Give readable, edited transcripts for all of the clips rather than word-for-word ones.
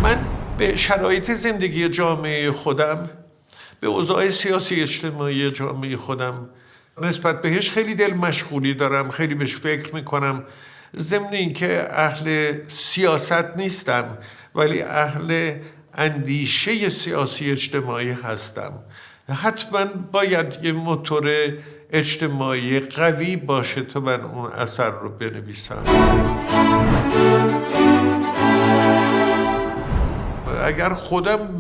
من به شرایط زندگی جامعه خودم، به اوضاع سیاسی اجتماعی جامعه خودم نسبت بهش خیلی دل مشغولی دارم، خیلی بهش فکر میکنم. ضمن اینکه اهل سیاست نیستم ولی اهل اندیشه سیاسی اجتماعی هستم. حتما باید یه موتور اجتماعی قوی باشه تا من اون اثر رو بنویسم. اگر خودم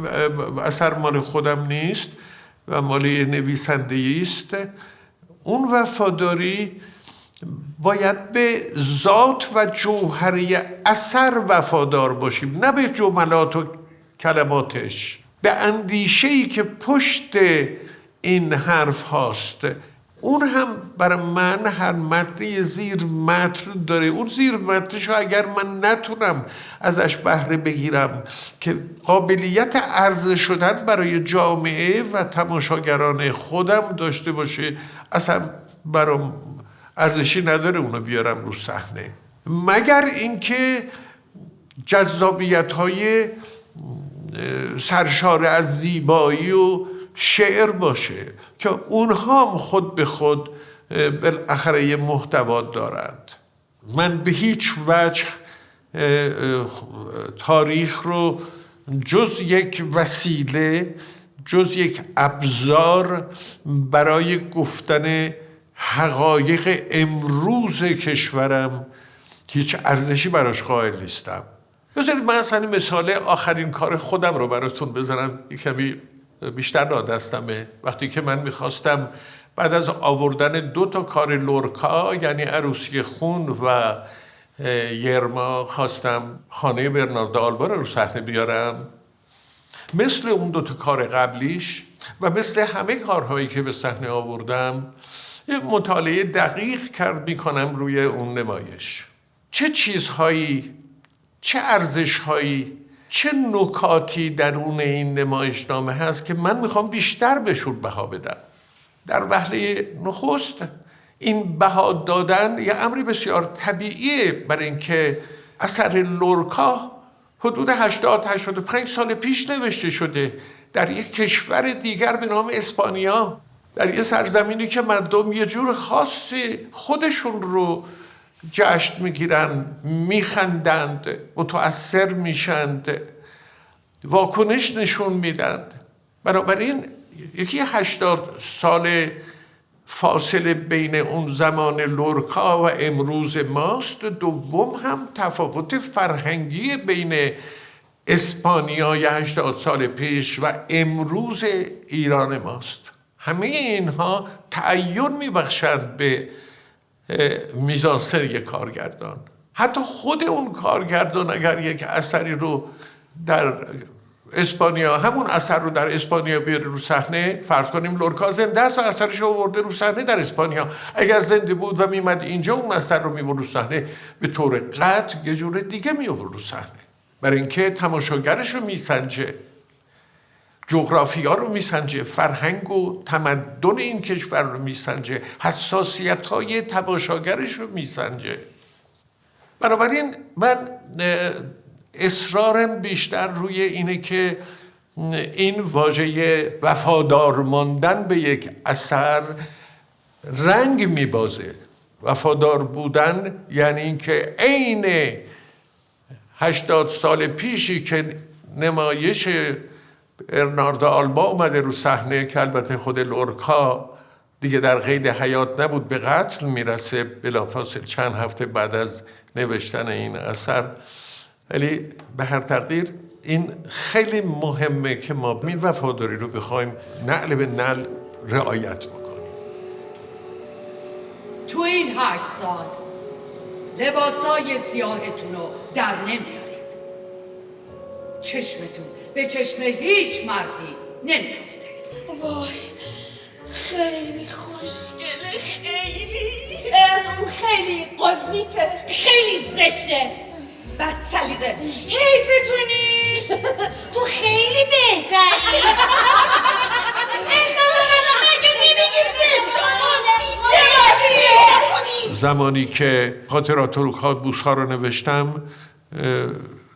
اثر مال خودم نیست و مال نویسنده است، اون وفاداری باید به ذات و جوهره اثر وفادار باشیم، نه به جملات و کلماتش، به اندیشه‌ای که پشت این حرف هاست. اون هم برای من هر متن زیر متن داره. اون زیر متنشو اگر من نتونم ازش بهره بگیرم که قابلیت عرضه شدن برای جامعه و تماشاگران خودم داشته باشه، اصلا برام ارزشی نداره اونو بیارم رو صحنه، مگر اینکه جذابیت‌های سرشار از زیبایی و شعر باشه که اونها هم خود به خود بالاخره یه محتوا دارند. من به هیچ وجه تاریخ رو جز یک وسیله، جز یک ابزار برای گفتن حقایق امروز کشورم هیچ ارزشی براش قائل نیستم. بذارید من اصلا مثال آخرین کار خودم رو براتون بذارم، یک کمی بیشتر نادستمه. وقتی که من میخواستم بعد از آوردن 2 کار لورکا، یعنی عروسی خون و یرما، خواستم خانه برنارد آلبا رو صحنه بیارم، مثل اون 2 کار قبلیش و مثل همه کارهایی که به صحنه آوردم یه مطالعه دقیق میکنم روی اون نمایش. چه چیزهایی، چه ارزشهایی، چه نکاتی درون این نمایشنامه هست که من میخوام بیشتر بهشون بها بدم. در وهله نخست این بها دادن یه امری بسیار طبیعیه، برای اینکه اثر لورکا حدود 80-85 سال پیش نوشته شده در یک کشور دیگر به نام اسپانیا، در یه سرزمینی که مردم یه جور خاصی خودشون رو جشن میگیرن، میخندند، متأثر میشند، واکنش نشون میدند. بنابراین یکی 80 سال فاصله بین اون زمان لورکا و امروز ماست. دوم هم تفاوت فرهنگی بین اسپانیای 80 سال پیش و امروز ایران ماست. همه اینها تعین میبخشند به میزانسن یک کارگردان. حتی خود اون کارگردان اگر یک اثری رو در اسپانیا، همون اثر رو در اسپانیا بیاره رو صحنه، فرض کنیم لورکا زنده است و اثرش رو آورده رو صحنه در اسپانیا، اگر زنده بود و میمد اینجا اون اثر رو میورد رو صحنه، به طور قطع یه جور دیگه میورد رو صحنه، برای اینکه تماشاگرش رو میسنجه، جغرافیا رو میسنجه، فرهنگ و تمدن این کشور رو میسنجه، حساسیت‌های تماشاگرش رو میسنجه. بنابراین من اصرارم بیشتر روی اینه که این واژه وفادار ماندن به یک اثر رنگ میبازه. وفادار بودن یعنی اینکه عین 80 سال پیشی که نمایش برنارد آلبا اومده رو صحنه، که البته خود لورکا دیگه در قید حیات نبود، به قتل میرسه بلافاصله چند هفته بعد از نوشتن این اثر، ولی به هر تقدیر این خیلی مهمه که ما این وفاداری رو بخوایم نعل به نعل رعایت بکنیم. تو این 8 سال لباسای سیاهتون رو در نمیارید. چشمتون به چشم هیچ مردی نمیافته. وای خیلی خوشگله، خیلی قزمیته، خیلی زشته، بد سلیقه، حیف تو نیست. تو خیلی بهتری. اگه زمانی که خاطرات و کابوس‌ها رو نوشتم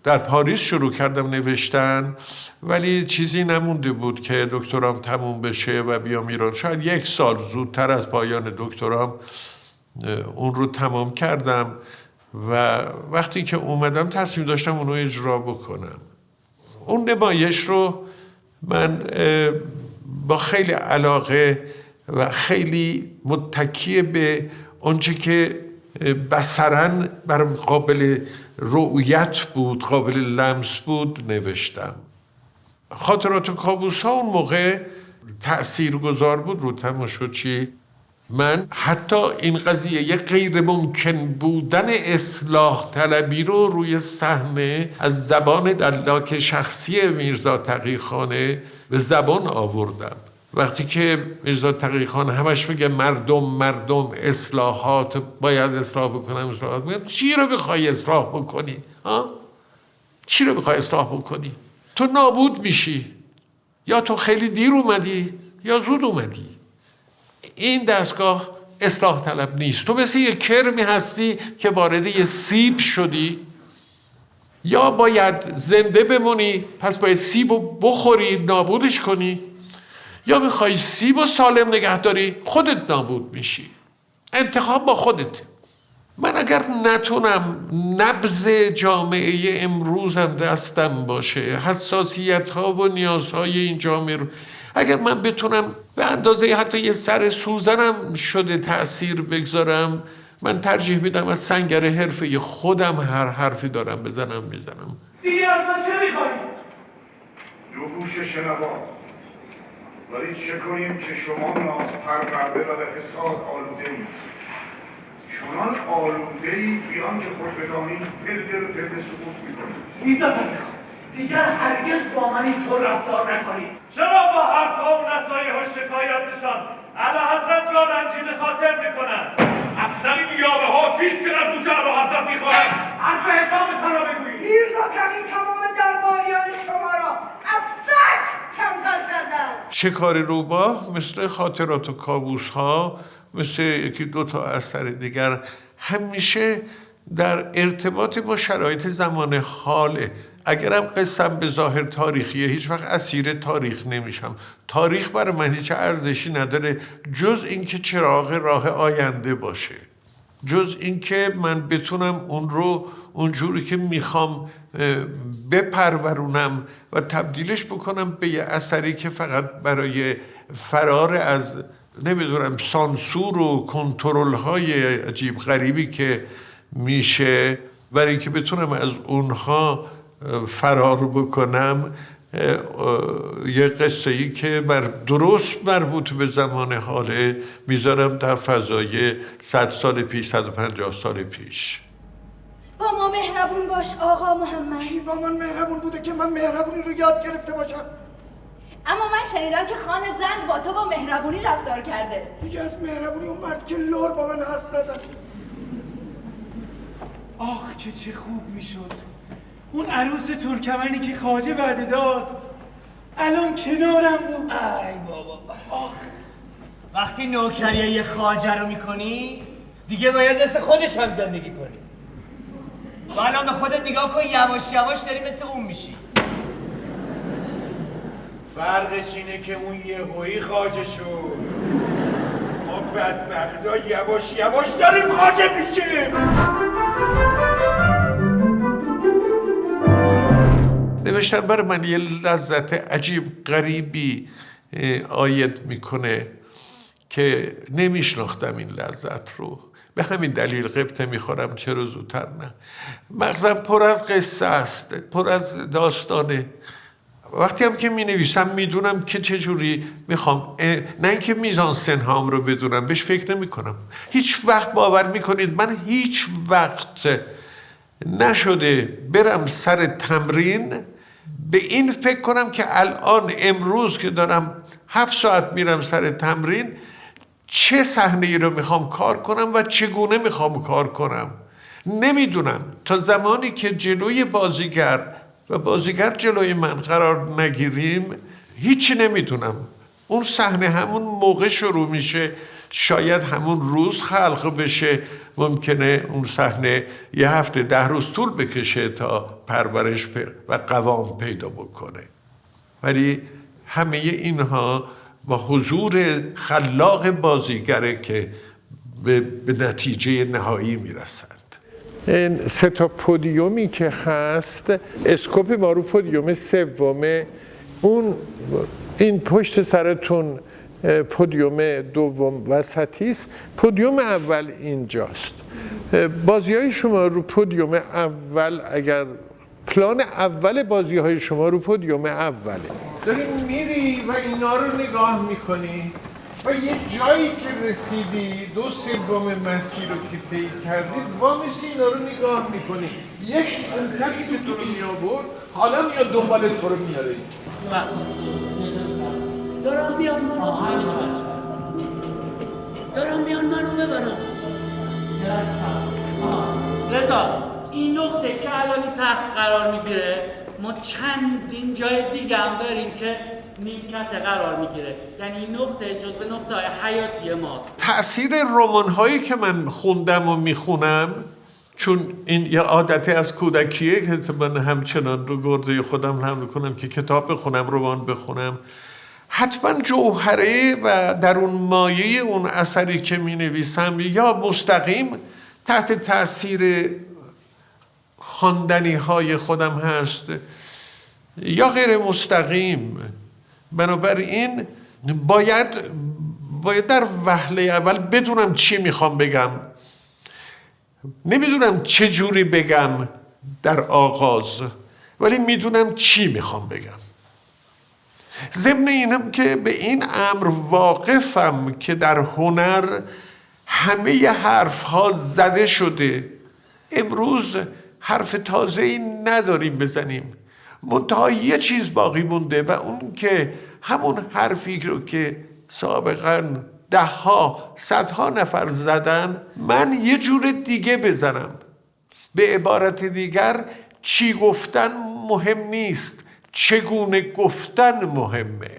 در پاریس شروع کردم نوشتن، ولی چیزی نمونده بود که دکترام تموم بشه و بیام ایران. شاید 1 سال زودتر از پایان دکترام اون رو تمام کردم و وقتی که اومدم تصمیم داشتم اون رو اجرا بکنم. اون نمایش رو من با خیلی علاقه و خیلی متکی به اونچه که بصراً برام قابل رؤیت بود، قابل لمس بود نوشتم. خاطرات و کابوس‌ها اون موقع تأثیرگذار بود رو تماشاچی. من حتی این قضیه یک غیر ممکن بودن اصلاح طلبی رو روی صحنه از زبان دلاک شخصی میرزا تقی‌خان به زبان آوردم. وقتی که میرزا تقی‌خان همش میگه مردم اصلاحات باید اصلاح بکنم، اصلاحات میگم چی رو بخوای اصلاح بکنی؟ چی رو بخوای اصلاح بکنی؟ تو نابود میشی، یا تو خیلی دیر اومدی یا زود اومدی. این دستگاه اصلاح طلب نیست. تو مثل یه کرمی هستی که وارد یه سیب شدی، یا باید زنده بمونی پس باید سیب رو بخوری نابودش کنی، یا میخوای سیب و سالم نگه داری خودت نابود میشی. انتخاب با خودت. من اگر نتونم نبض جامعه امروزم دستم باشه، حساسیت ها و نیازهای این جامعه رو اگر من بتونم به اندازه حتی یه سر سوزنم شده تأثیر بگذارم، من ترجیح میدم از سنگر حرفه خودم هر حرفی دارم بزنم. دیگه از من چه میخوایی؟ دو گوش شنوا، ولی چه کنیم که شما ناز پرورده و به فساد آلوده اید؟ چنان آلوده اید بیان که خود بدانید پله رو پله سقوط میکنید. میرزا تقی‌خان، دیگر هرگز با من اینطور رفتار نکنید. چرا با حرفها و نصایح و شکایاتشان اعلیحضرت را رنجیده خاطر میکنند؟ اصلا این یاوه ها چیست که در گوش اعلیحضرت میخواهند؟ حرف حسابتان را بگویید. میرزا تقی تمام درباریان شما را از سگ کمتر کرده است. شکار روباه مثل خاطرات و کابوس‌ها، مثل یکی 2 تا اثر دیگر همیشه در ارتباط با شرایط زمان حاله. اگرم قصم به ظاهر تاریخیه، هیچ وقت اسیر تاریخ نمیشم. تاریخ برای من هیچ ارزشی نداره جز اینکه چراغ راه آینده باشه، جز اینکه من بتونم اون رو اونجوری که میخوام بپرورونم و تبدیلش بکنم به یه اثری که فقط برای فرار از نمیدونم سانسور و کنترل های عجیب غریبی که میشه، برای اینکه بتونم از اونها فرار بکنم، یه قصه ای که درست مربوط به زمان حاله میذارم در فضای 100 سال پیش، 150 سال پیش. با ما مهربون باش آقا محمد. کی با من مهربون بوده که من مهربونی رو یاد گرفته باشم؟ اما من شنیدم که خان زند با تو با مهربونی رفتار کرده. دیگه از مهربونی اون مرد که لور با من حرف نزن. آخ که چه خوب میشد اون عروس ترکمنی که خواجه وعده داد الان کنارم بود. ای بابا آخ، وقتی نوکریه خواجه رو میکنی دیگه باید مثل خودش هم زندگی کنی. و الان به خودت نگاه کن، یواش یواش داری مثل اون میشی. فرقش اینه که اون یهویی خواجه شد، ما بدبختا یواش یواش داریم خواجه میشیم. نوشتن برای من یه لذت عجیب غریبی عاید میکنه که نمیشناختم این لذت رو. به همین دلیل غبطه میخورم چرا زودتر نه. مغزم پر از قصه است، پر از داستانه. وقتی هم که مینویسم میدونم که چجوری میخوام، نه اینکه میزانسن هام رو بدونم، بهش فکر نمی کنم. هیچ وقت باور میکنید من هیچ وقت نشده برم سر تمرین به این فکر کنم که الان امروز که دارم 7 ساعت میرم سر تمرین چه صحنه‌ای رو میخوام کار کنم و چگونه میخوام کار کنم. نمیدونم تا زمانی که جلوی بازیگر و بازیگر جلوی من قرار نگیریم هیچی نمیدونم. اون صحنه همون موقع شروع میشه، شاید همون روز خلق بشه، ممکنه اون صحنه 1 هفته 10 روز طول بکشه تا پرورش و قوام پیدا بکنه. ولی همه اینها با حضور خلاق بازیگره که به نتیجه نهایی میرسند. این 3 تا پودیومی که هست، اسکوپ ما رو پودیوم سومه، این پشت سرتون پودیوم دوم وسطی است، پودیوم اول اینجاست. بازی‌های شما رو پودیوم اول، اگر پلان اول بازی‌های شما رو پودیوم اوله، داری میری و اینا رو نگاه میکنی و یه جایی که رسیدی 2/3 مسیر رو که طی کردی وامیسی اینا رو نگاه میکنی، اون کسی که تو رو میآورد حالا میاد دنبال تو رو میاره. دارم بیان منو ببرن. رضا، این نقطه که الان تخت قرار میگیره، ما چندین جای دیگه هم داریم که نیمکت قرار میگیره، یعنی این نقطه جزو نقطه‌های حیاتی ماست. تأثیر رمان‌هایی که من خوندم و میخونم، چون این یه عادتی از کودکیه که من همچنان رو گرده خودم هم میکنم که کتاب بخونم، رمان بخونم، حتما جوهره و در اون مایه اون اثری که می نویسم یا مستقیم تحت تأثیر خواندنی های خودم هست یا غیر مستقیم. بنابراین باید در وهله اول بدونم چی میخوام بگم، نمیدونم چه جوری بگم در آغاز، ولی میدونم چی میخوام بگم. ضمن اینم که به این امر واقفم که در هنر همه حرف ها زده شده. امروز حرف تازه‌ای نداریم بزنیم، منتها یه چیز باقی مونده و اون که همون حرفی رو که سابقاً 10ها 100ها نفر زدن، من یه جور دیگه بزنم. به عبارت دیگر، چی گفتن مهم نیست، چگونه گفتن مهمه.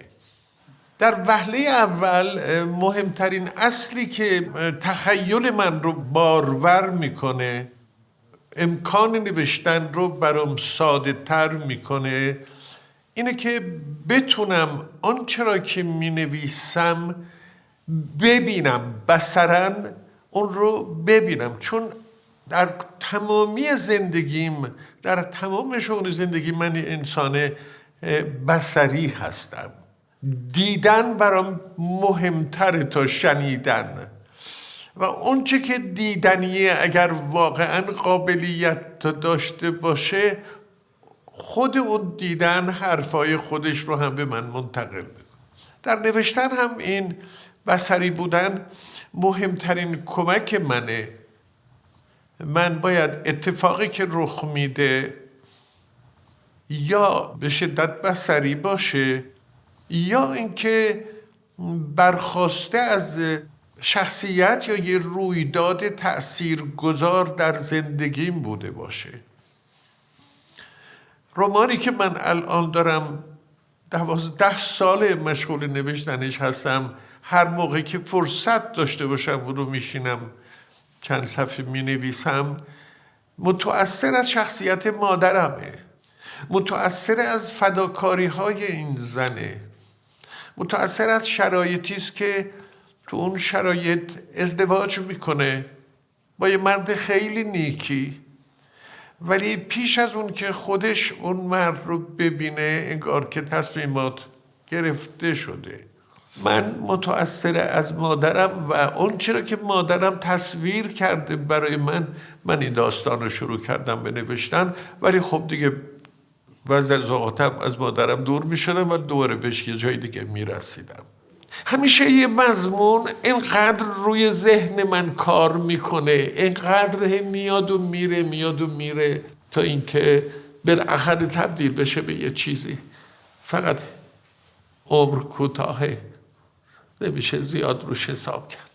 در وهله اول مهمترین اصلی که تخیل من رو بارور میکنه، امکان نوشتن رو برام ساده تر میکنه، اینه که بتونم آنچه را که می نویسم ببینم، بصراً اون رو ببینم. چون در تمامی زندگیم، در تمام شغل زندگی من انسان بصری هستم. دیدن برام مهمتره تا شنیدن و اونچه که دیدنیه اگر واقعا قابلیت داشته باشه، خود اون دیدن حرفای خودش رو هم به من منتقل میکنه. در نوشتن هم این بصری بودن مهمترین کمک منه. من باید اتفاقی که رخ میده یا به شدت بصری باشه یا اینکه برخواسته از شخصیت یا یه رویداد تأثیرگذار در زندگیم بوده باشه. رمانی که من الان دارم 12 سال مشغول نوشتنش هستم، هر موقع که فرصت داشته باشم رو میشینم چند صفحه می نویسم، متأثر از شخصیت مادرمه، متأثر از فداکاری های این زنه، متأثر از شرایطی است که تو اون شرایط ازدواج میکنه با یه مرد خیلی نیکی، ولی پیش از اون که خودش اون مرد رو ببینه انگار که تصمیمات گرفته شده. من متأثر از مادرم و اون چرا که مادرم تصویر کرده برای من این داستان رو شروع کردم به نوشتن. ولی خب دیگه بعضی از اوقاتم از مادرم دور می شدم و دوباره بهش یه جای دیگه می رسیدم. همیشه یه مضمون اینقدر روی ذهن من کار میکنه، اینقدر میاد و میره تا اینکه بالاخره تبدیل بشه به یه چیزی. فقط عمر کوتاهه، نمیشه زیاد روش حساب کرد.